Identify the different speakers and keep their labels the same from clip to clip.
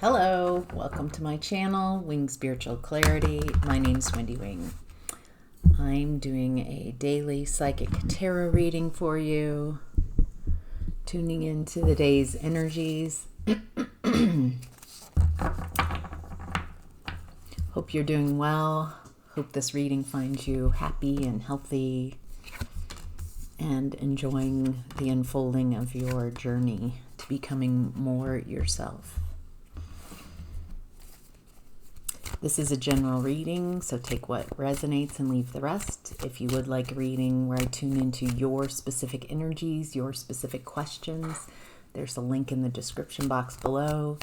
Speaker 1: Hello, welcome to my channel, Wing Spiritual Clarity. My name's Wendy Wing. I'm doing a daily psychic tarot reading for you, tuning into the day's energies. Hope you're doing well. Hope this reading finds you happy and healthy and enjoying the unfolding of your journey to becoming more yourself. This is a general reading, so take what resonates and leave the rest. If you would like a reading where I tune into your specific energies, your specific questions, there's a link in the description box below.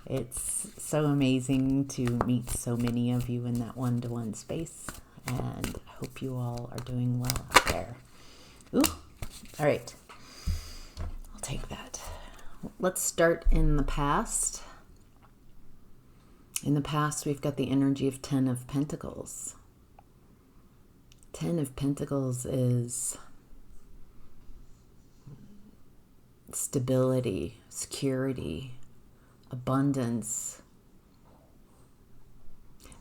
Speaker 1: It's so amazing to meet so many of you in that one-to-one space, and I hope you all are doing well out there. Ooh, all right. I'll take that. Let's start in the past. In the past, we've got the energy of 10 of Pentacles. 10 of Pentacles is stability, security, abundance.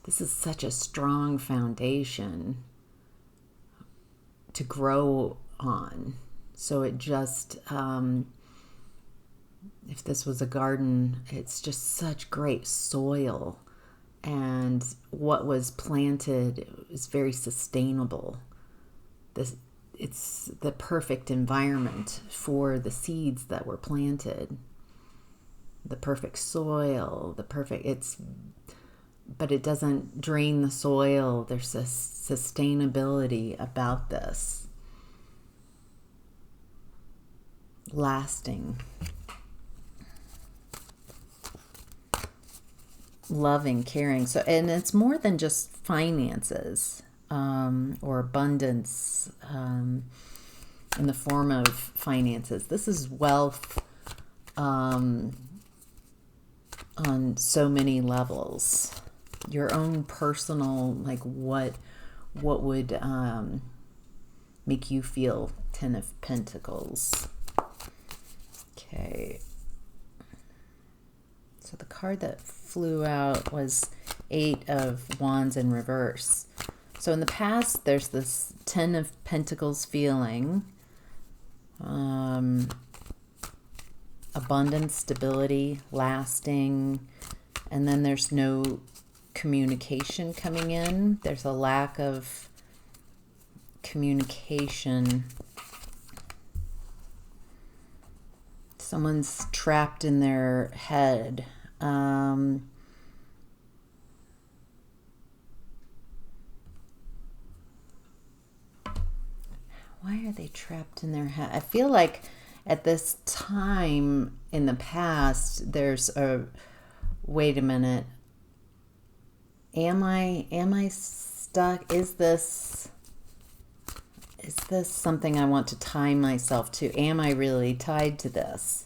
Speaker 1: This is such a strong foundation to grow on. So it just, if this was a garden, it's just such great soil, and what was planted is very sustainable. It's the perfect environment for the seeds that were planted. The perfect soil, but it doesn't drain the soil. There's a sustainability about this. Lasting. Loving, caring. So, and it's more than just finances or abundance in the form of finances. This is wealth on so many levels. Your own personal, like what would make you feel 10 of Pentacles. Okay. So the card that flew out was 8 of Wands in reverse. So in the past, there's this 10 of Pentacles feeling. Abundance, stability, lasting. And then there's no communication coming in. There's a lack of communication. Someone's trapped in their head. Why are they trapped in their head? I feel like at this time in the past, there's a, wait a minute. Am I stuck? Is this something I want to tie myself to? Am I really tied to this?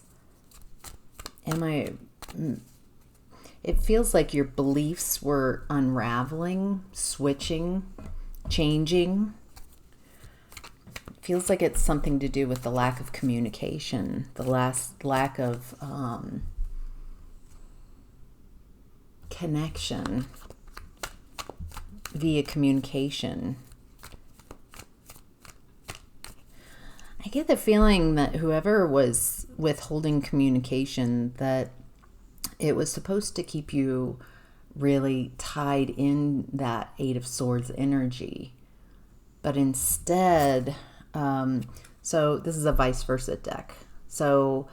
Speaker 1: It feels like your beliefs were unraveling, switching, changing. It feels like it's something to do with the lack of communication, the lack of connection via communication. I get the feeling that whoever was withholding communication, that it was supposed to keep you really tied in that 8 of Swords energy. But instead, so this is a vice versa deck. So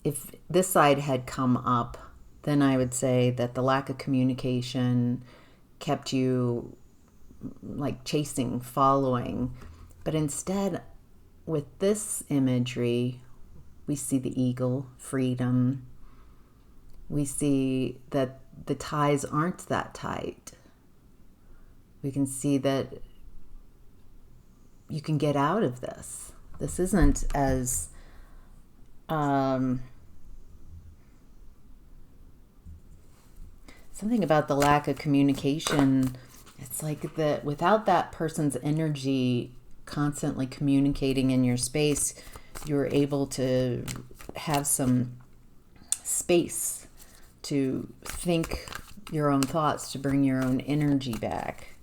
Speaker 1: if this side had come up, then I would say that the lack of communication kept you like chasing, following. But instead, with this imagery, we see the eagle, freedom. We see that the ties aren't that tight. We can see that you can get out of this. This isn't as something about the lack of communication. It's like that without that person's energy constantly communicating in your space, you're able to have some space to think your own thoughts, to bring your own energy back,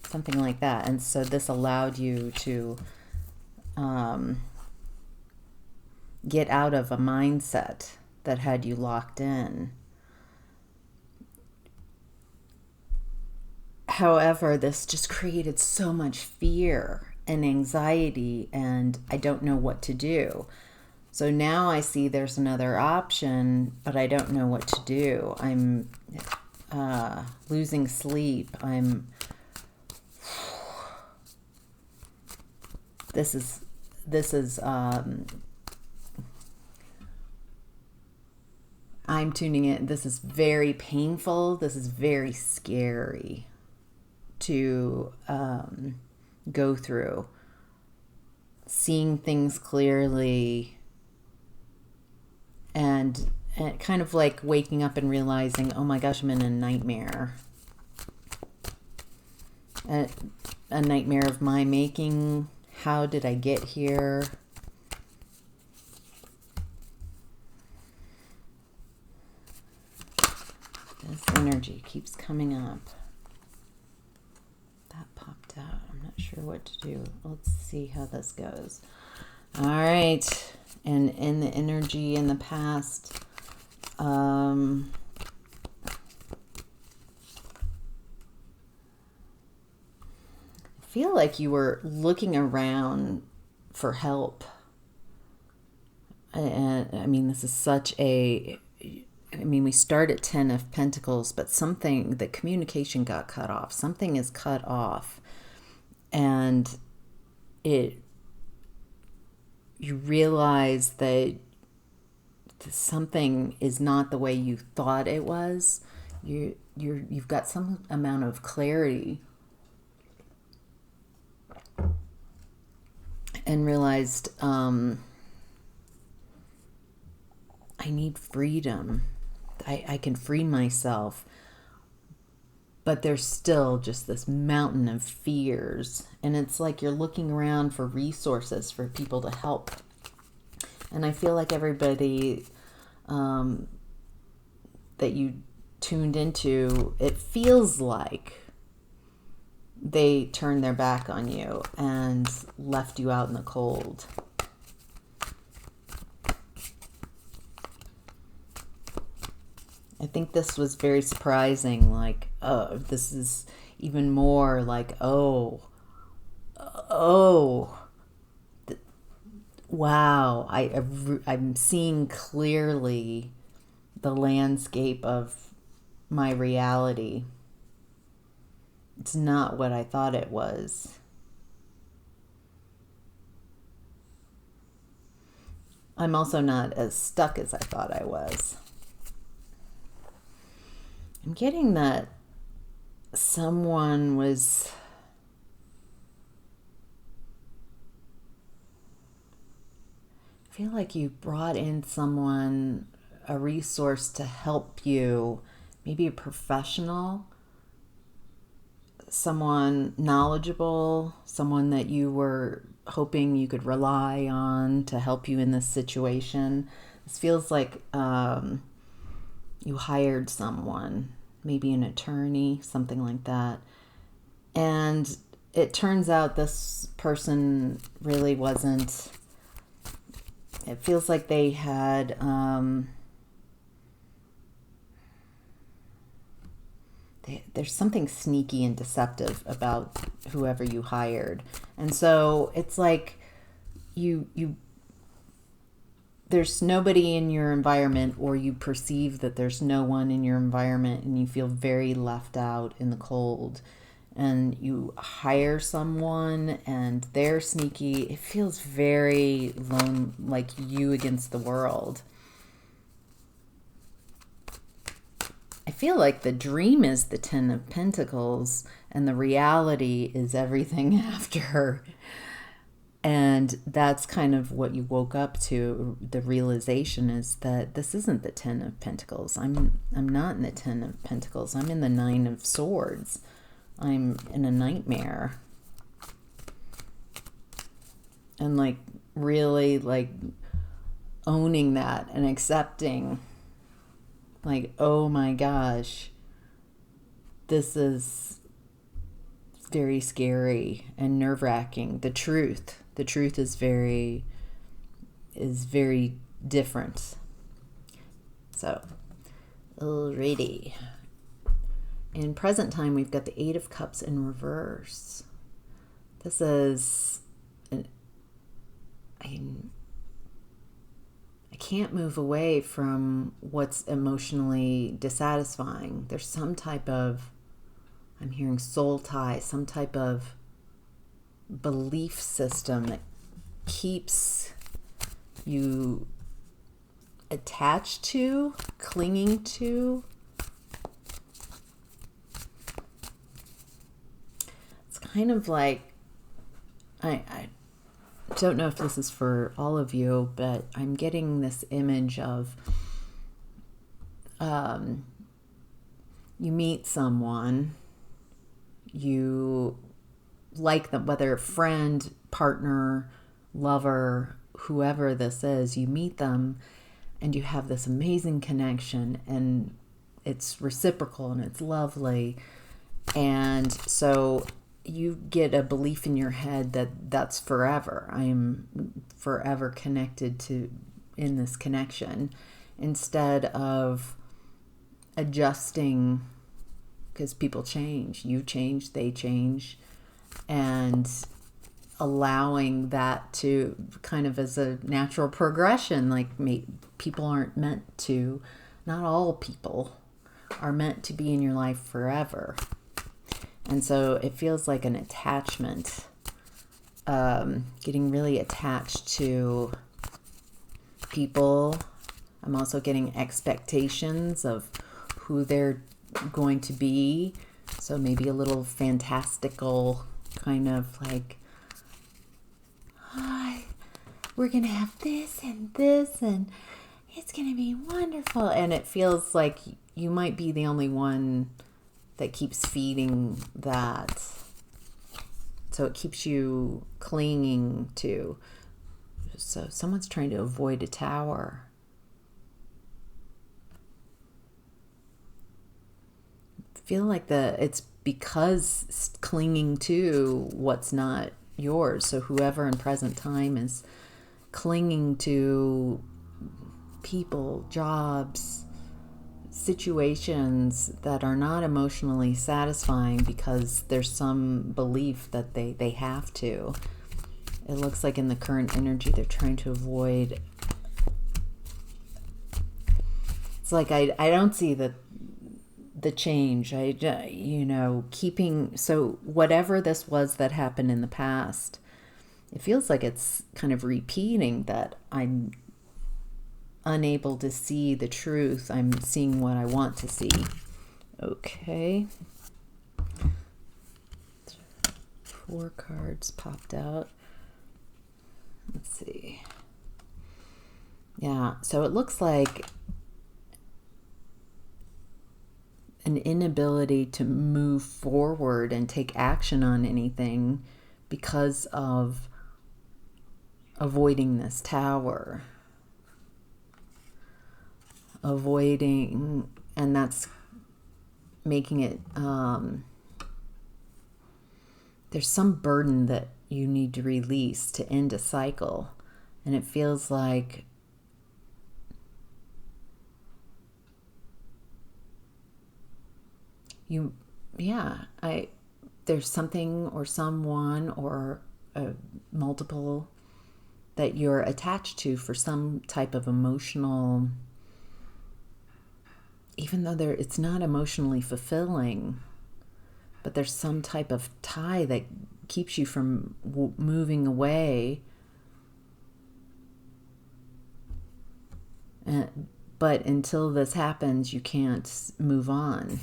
Speaker 1: something like that. And so this allowed you to get out of a mindset that had you locked in. However, this just created so much fear and anxiety, and I don't know what to do. So now I see there's another option, but I don't know what to do. I'm losing sleep. This is I'm tuning in. This is very painful. This is very scary to go through. Seeing things clearly, and kind of like waking up and realizing, oh my gosh, I'm in a nightmare. A nightmare of my making. How did I get here? This energy keeps coming up. That popped out. I'm not sure what to do. Let's see how this goes. All right. And in the energy in the past, I feel like you were looking around for help. And I mean, this is such a... I mean, we start at 10 of Pentacles, but the communication got cut off. Something is cut off. And you realize that something is not the way you thought it was. You've got some amount of clarity and realized, I need freedom. I can free myself, but there's still just this mountain of fears, and it's like you're looking around for resources for people to help. And I feel like everybody that you tuned into, it feels like they turned their back on you and left you out in the cold. I think this was very surprising, like, oh, this is even more like, wow, I'm seeing clearly the landscape of my reality. It's not what I thought it was. I'm also not as stuck as I thought I was. I'm getting that someone was... I feel like you brought in someone, a resource to help you, maybe a professional, someone knowledgeable, someone that you were hoping you could rely on to help you in this situation. This feels like you hired someone, maybe an attorney, something like that. And it turns out this person really wasn't... It feels like they had... there's something sneaky and deceptive about whoever you hired. And so it's like there's nobody in your environment, or you perceive that there's no one in your environment, and you feel very left out in the cold. And you hire someone and they're sneaky. It feels very lone, like you against the world. I feel like the dream is the 10 of Pentacles and the reality is everything after. And that's kind of what you woke up to. The realization is that this isn't the 10 of Pentacles. I'm not in the 10 of Pentacles. I'm in the 9 of Swords. I'm in a nightmare. And like really like owning that and accepting Like, oh my gosh, this is very scary and nerve-wracking. The truth is very different. So, alrighty. In present time, we've got the Eight of Cups in reverse. This is I can't move away from what's emotionally dissatisfying. There's some type of, I'm hearing soul tie, some type of belief system that keeps you attached to, clinging to. It's kind of like, I don't know if this is for all of you, but I'm getting this image of you meet someone, you like them, whether friend, partner, lover, whoever this is, you meet them and you have this amazing connection and it's reciprocal and it's lovely. And so you get a belief in your head that that's forever. I am forever connected to in this connection, instead of adjusting, because people change, you change, they change, and allowing that to kind of as a natural progression. Like people aren't meant to, not all people are meant to be in your life forever. And so it feels like an attachment, getting really attached to people. I'm also getting expectations of who they're going to be. So maybe a little fantastical kind of like, oh, we're going to have this and it's going to be wonderful. And it feels like you might be the only one that keeps feeding that. So it keeps you clinging to. So someone's trying to avoid a tower. I feel like it's because clinging to what's not yours. So whoever in present time is clinging to people, jobs, situations that are not emotionally satisfying because there's some belief that they have to. It looks like in the current energy they're trying to avoid. It's like I don't see the change. Keeping, so whatever this was that happened in the past, it feels like it's kind of repeating that I'm unable to see the truth. I'm seeing what I want to see. Okay. 4 cards popped out. Let's see. Yeah, so it looks like an inability to move forward and take action on anything because of avoiding this tower. Avoiding, and that's making it, there's some burden that you need to release to end a cycle. And it feels like there's something or someone or multiple that you're attached to for some type of emotional, even though it's not emotionally fulfilling, but there's some type of tie that keeps you from moving away. But until this happens, you can't move on.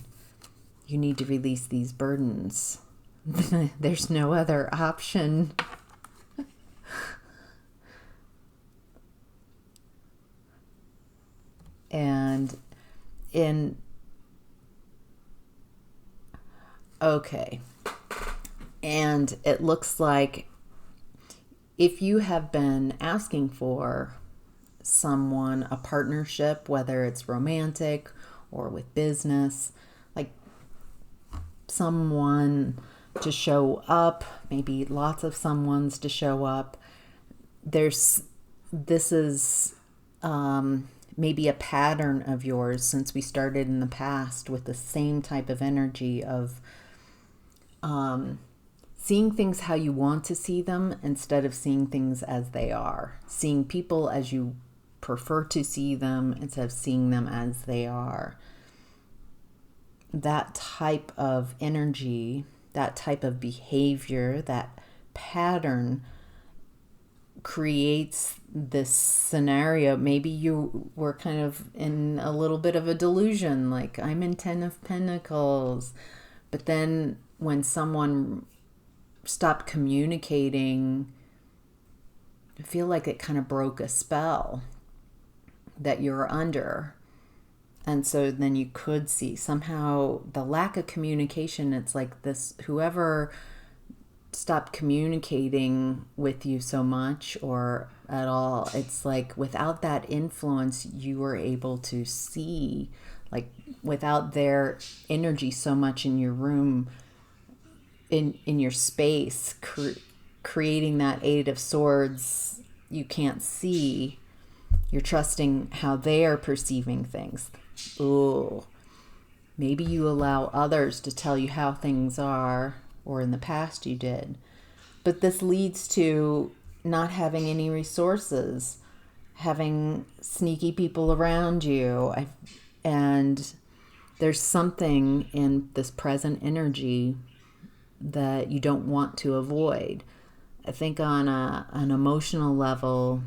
Speaker 1: You need to release these burdens. There's no other option. And okay. And it looks like if you have been asking for someone, a partnership, whether it's romantic or with business, like someone to show up, maybe lots of someones to show up. This is maybe a pattern of yours since we started in the past with the same type of energy of seeing things how you want to see them instead of seeing things as they are. Seeing people as you prefer to see them instead of seeing them as they are. That type of energy, that type of behavior, that pattern creates this scenario. Maybe you were kind of in a little bit of a delusion, like I'm in 10 of Pentacles. But then when someone stopped communicating, I feel like it kind of broke a spell that you're under. And so then you could see somehow the lack of communication. It's like this, whoever stopped communicating with you so much or at all, it's like without that influence, you were able to see, like without their energy so much in your room, in your space, creating that Eight of Swords, you can't see. You're trusting how they are perceiving things. Ooh, maybe you allow others to tell you how things are, or in the past you did. But this leads to not having any resources, having sneaky people around you. And there's something in this present energy that you don't want to avoid. I think on an emotional level,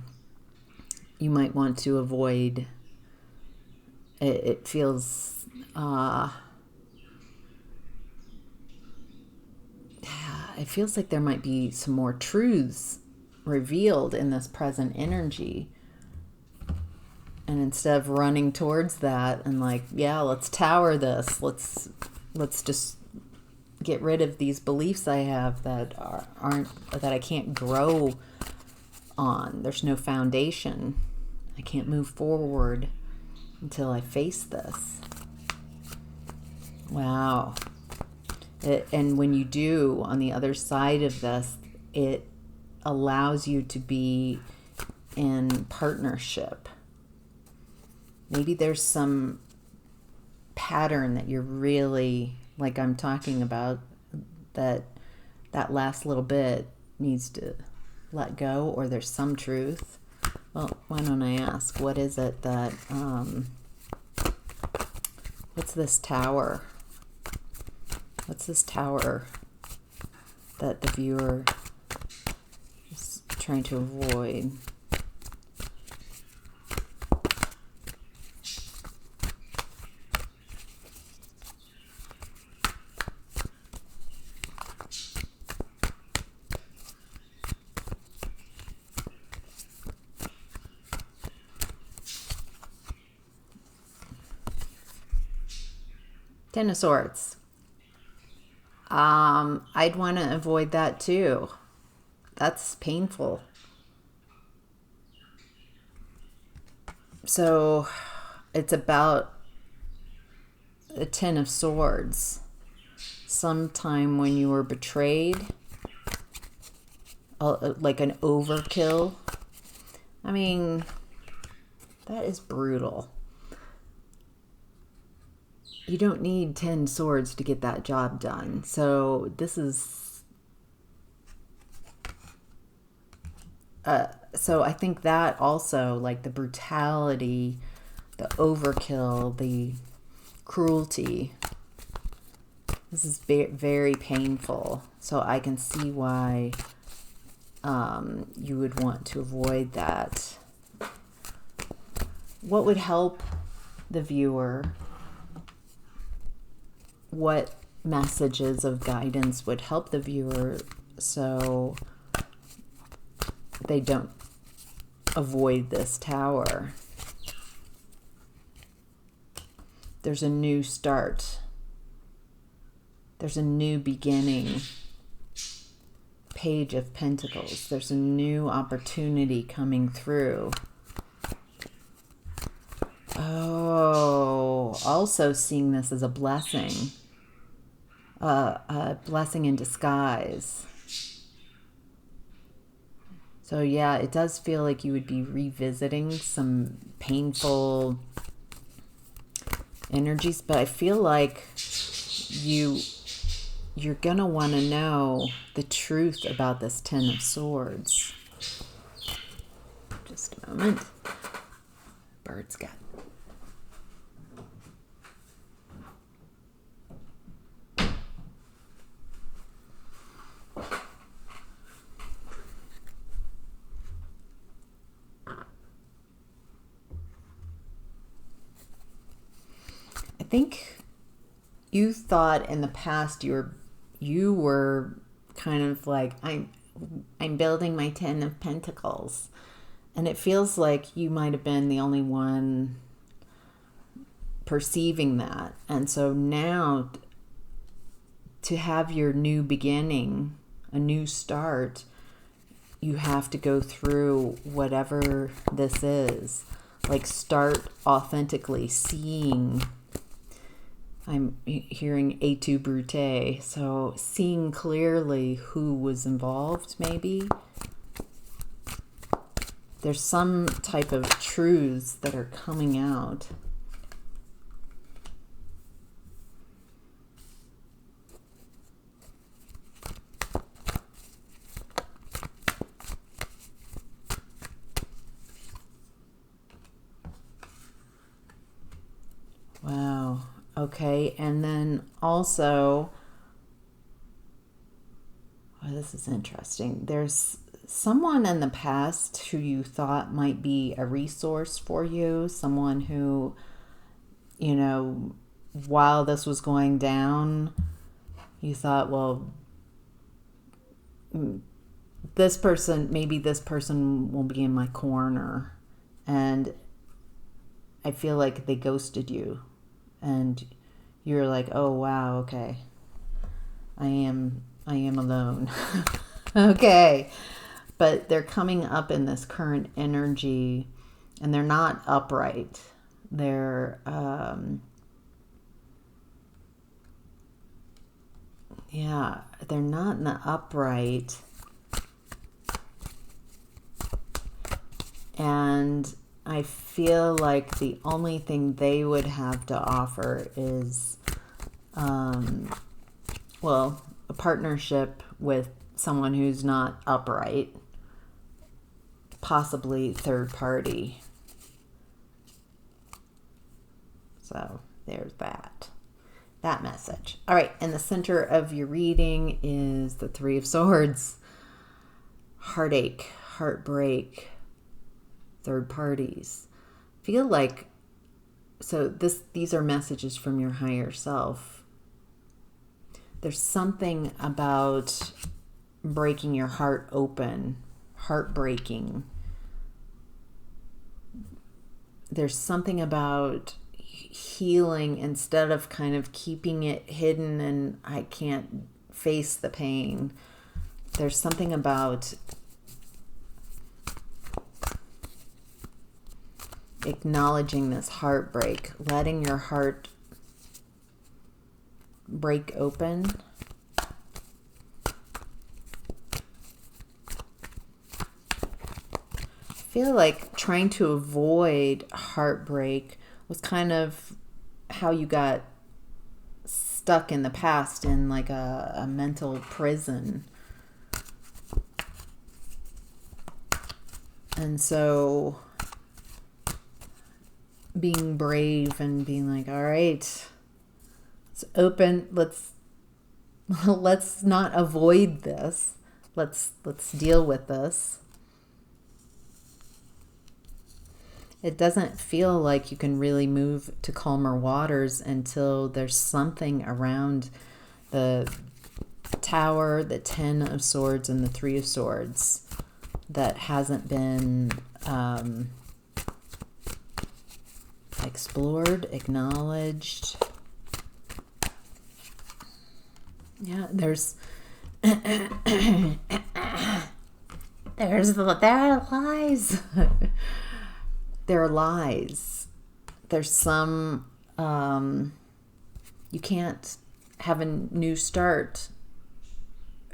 Speaker 1: you might want to avoid it. It feels it feels like there might be some more truths revealed in this present energy. And instead of running towards that and like, yeah, let's tower this, let's just get rid of these beliefs I have that that I can't grow on. There's no foundation. I can't move forward until I face this. Wow. And when you do, on the other side of this, it allows you to be in partnership. Maybe there's some pattern that you're really, like I'm talking about, that last little bit needs to let go, or there's some truth. Well, why don't I ask, what is it that, what's this tower? What's this tower that the viewer is trying to avoid? Ten of Swords. I'd want to avoid that too. That's painful. So it's about a Ten of Swords. Sometime when you were betrayed, like an overkill. I mean, that is brutal. You don't need 10 swords to get that job done. So this is... so I think that also, like the brutality, the overkill, the cruelty, this is very painful. So I can see why you would want to avoid that. What would help the viewer? What messages of guidance would help the viewer so they don't avoid this tower? There's a new start. There's a new beginning. Page of Pentacles. There's a new opportunity coming through. Oh, also seeing this as a blessing in disguise. So yeah, it does feel like you would be revisiting some painful energies, but I feel like you're gonna want to know the truth about this Ten of Swords. Just a moment. Bird's got. I think you thought in the past you were kind of like, I'm building my Ten of Pentacles, and it feels like you might have been the only one perceiving that. And so now, to have your new beginning, a new start, you have to go through whatever this is. Like, start authentically seeing. I'm hearing et tu Brute, so seeing clearly who was involved, maybe. There's some type of truths that are coming out. Wow. Okay, and then also, oh, this is interesting. There's someone in the past who you thought might be a resource for you, someone who, you know, while this was going down, you thought, well, this person will be in my corner. And I feel like they ghosted you. And you're like, oh, wow, okay. I am alone. Okay. But they're coming up in this current energy, and they're not upright. They're, they're not in the upright. And I feel like the only thing they would have to offer is, a partnership with someone who's not upright, possibly third party. So there's that message. All right, in the center of your reading is the Three of Swords. Heartache, heartbreak, third parties. Feel like, so these are messages from your higher self. There's something about breaking your heart open, heartbreaking. There's something about healing instead of kind of keeping it hidden and I can't face the pain. There's something about acknowledging this heartbreak, letting your heart break open. I feel like trying to avoid heartbreak was kind of how you got stuck in the past in like a mental prison. And so being brave and being like, all right, it's open. Let's not avoid this. Let's deal with this. It doesn't feel like you can really move to calmer waters until there's something around the Tower, the Ten of Swords, and the Three of Swords that hasn't been explored, acknowledged. Yeah, there are lies. There are lies. There's some you can't have a new start.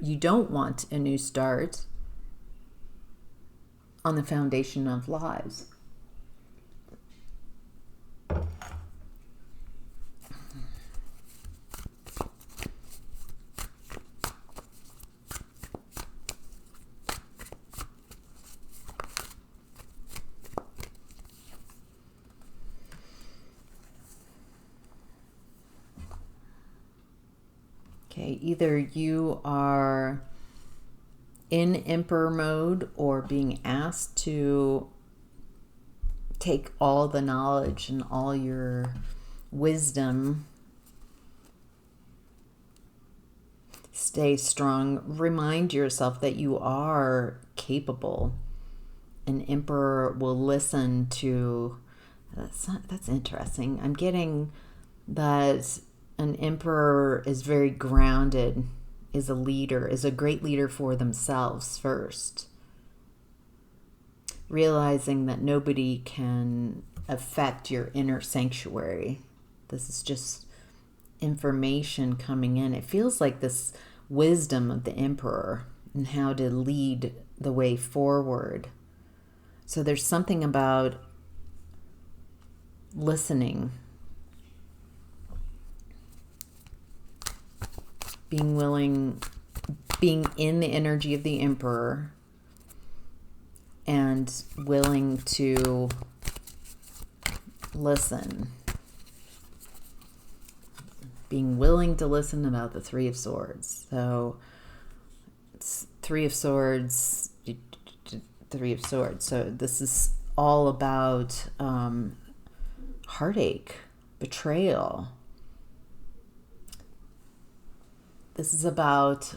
Speaker 1: You don't want a new start on the foundation of lies. Okay, either you are in emperor mode or being asked to take all the knowledge and all your wisdom. Stay strong. Remind yourself that you are capable. An emperor will listen to... That's interesting. I'm getting that an emperor is very grounded, is a leader, is a great leader for themselves first. Realizing that nobody can affect your inner sanctuary. This is just information coming in. It feels like this wisdom of the emperor and how to lead the way forward. So there's something about listening, being willing, being in the energy of the emperor and willing to listen. Being willing to listen about the Three of Swords. So it's Three of Swords, Three of Swords. So this is all about heartache, betrayal. This is about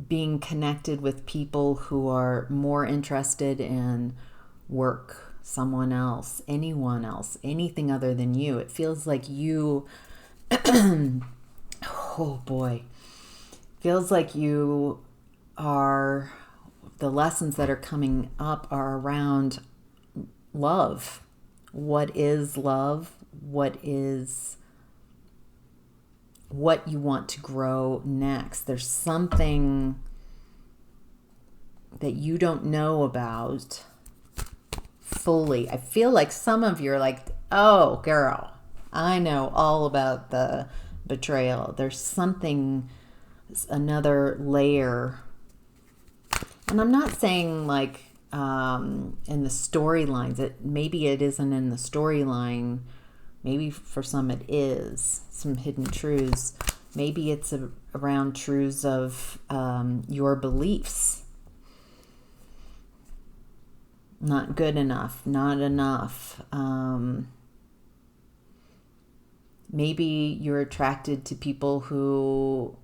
Speaker 1: being connected with people who are more interested in work, someone else, anyone else, anything other than you. It feels like you, oh boy, feels like you are, the lessons that are coming up are around love. What is love? What you want to grow next. There's something that you don't know about fully. I feel like some of you are like, oh, girl, I know all about the betrayal. There's something, another layer. And I'm not saying like in the storylines, maybe it isn't in the storyline. Maybe for some it is, some hidden truths. Maybe it's around truths of your beliefs. Not good enough, not enough. Maybe you're attracted to people who,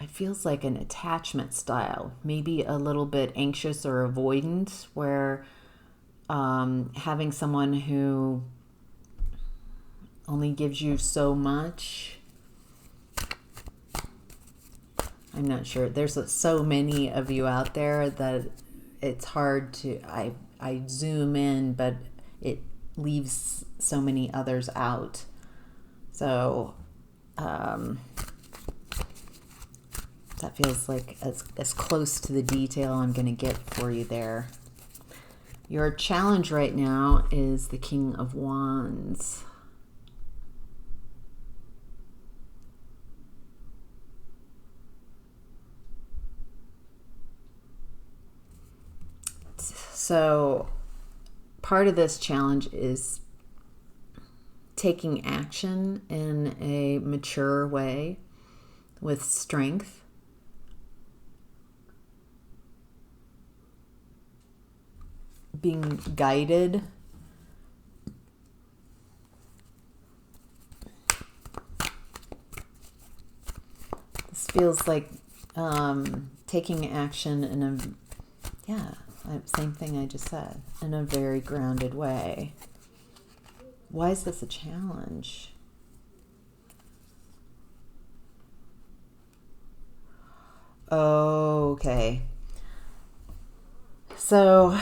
Speaker 1: it feels like an attachment style. Maybe a little bit anxious or avoidant, where having someone who only gives you so much. I'm not sure. There's so many of you out there that it's hard to, I zoom in, but it leaves so many others out. So that feels like as close to the detail I'm going to get for you there. Your challenge right now is the King of Wands. So part of this challenge is taking action in a mature way with strength. Being guided. This feels like taking action in a, same thing I just said, in a very grounded way. Why is this a challenge? Okay. So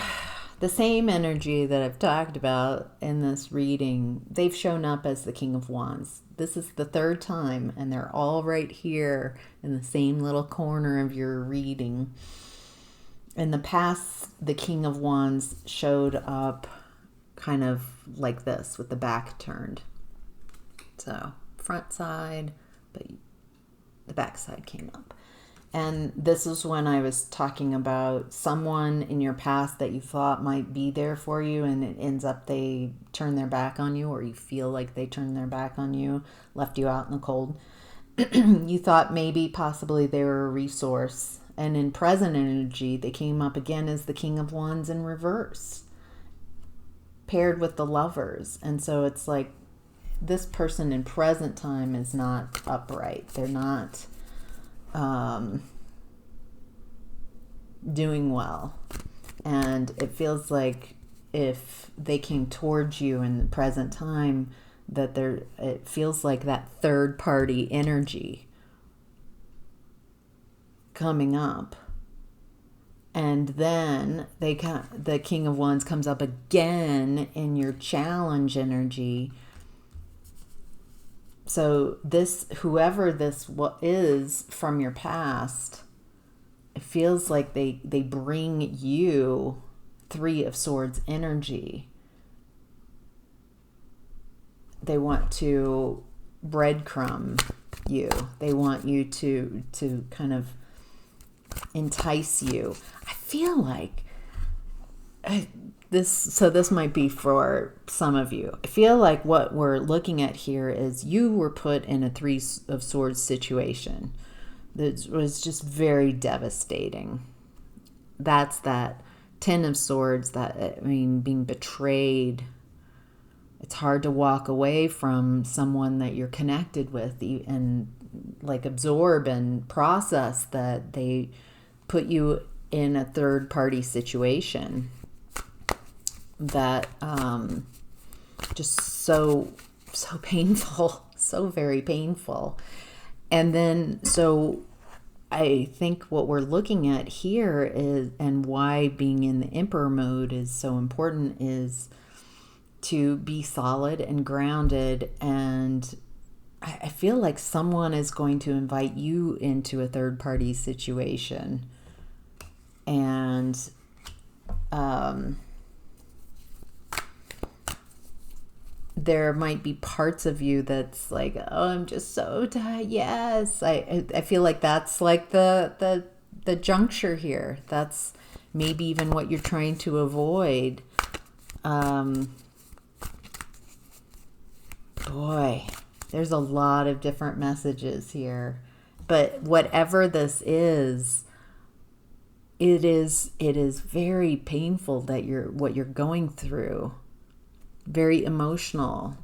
Speaker 1: the same energy that I've talked about in this reading, they've shown up as the King of Wands. This is the third time, and they're all right here in the same little corner of your reading. In the past, the King of Wands showed up kind of like this, with the back turned. So front side, but the back side came up. And this is when I was talking about someone in your past that you thought might be there for you, and it ends up they turn their back on you, or you feel like they turned their back on you, left you out in the cold. You thought maybe possibly they were a resource. And in present energy, they came up again as the King of Wands in reverse, paired with the Lovers. And so it's like this person in present time is not upright. They're not doing well. And it feels like if they came towards you in the present time, that it feels like that third party energy coming up. And then the King of Wands comes up again in your challenge energy. So whoever this is from your past, it feels like they bring you Three of Swords energy. They want to breadcrumb you. They want you to kind of entice you. I feel like this might be for some of you. I feel like what we're looking at here is you were put in a Three of Swords situation that was just very devastating. That's that Ten of Swords, being betrayed. It's hard to walk away from someone that you're connected with and like absorb and process that they put you in a third party situation that just so painful, so very painful. And then so I think what we're looking at here is, and why being in the Emperor mode is so important, is to be solid and grounded. And I feel like someone is going to invite you into a third party situation. And there might be parts of you that's like, oh, I'm just so tired. Yes. I feel like that's like the juncture here. That's maybe even what you're trying to avoid. Boy, there's a lot of different messages here. But whatever this is, it is very painful that what you're going through. Very emotional.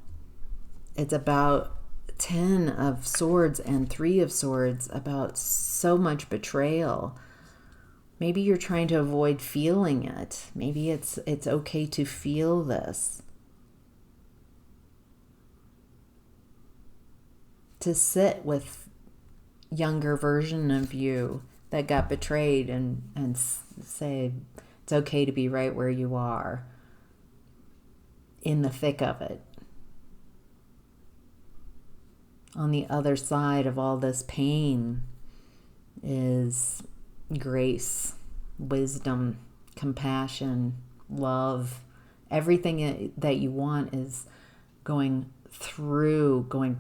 Speaker 1: It's about 10 of Swords and 3 of Swords, about so much betrayal. Maybe you're trying to avoid feeling it. Maybe it's okay to feel this. To sit with younger version of you that got betrayed and say it's okay to be right where you are, in the thick of it. On the other side of all this pain is grace, wisdom, compassion, love. Everything that you want is going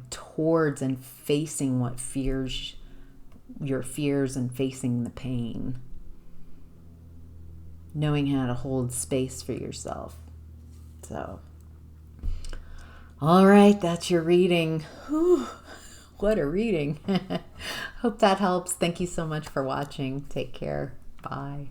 Speaker 1: towards and facing your fears and facing the pain. Knowing how to hold space for yourself. So, all right, that's your reading. Whew, what a reading. Hope that helps. Thank you so much for watching. Take care. Bye.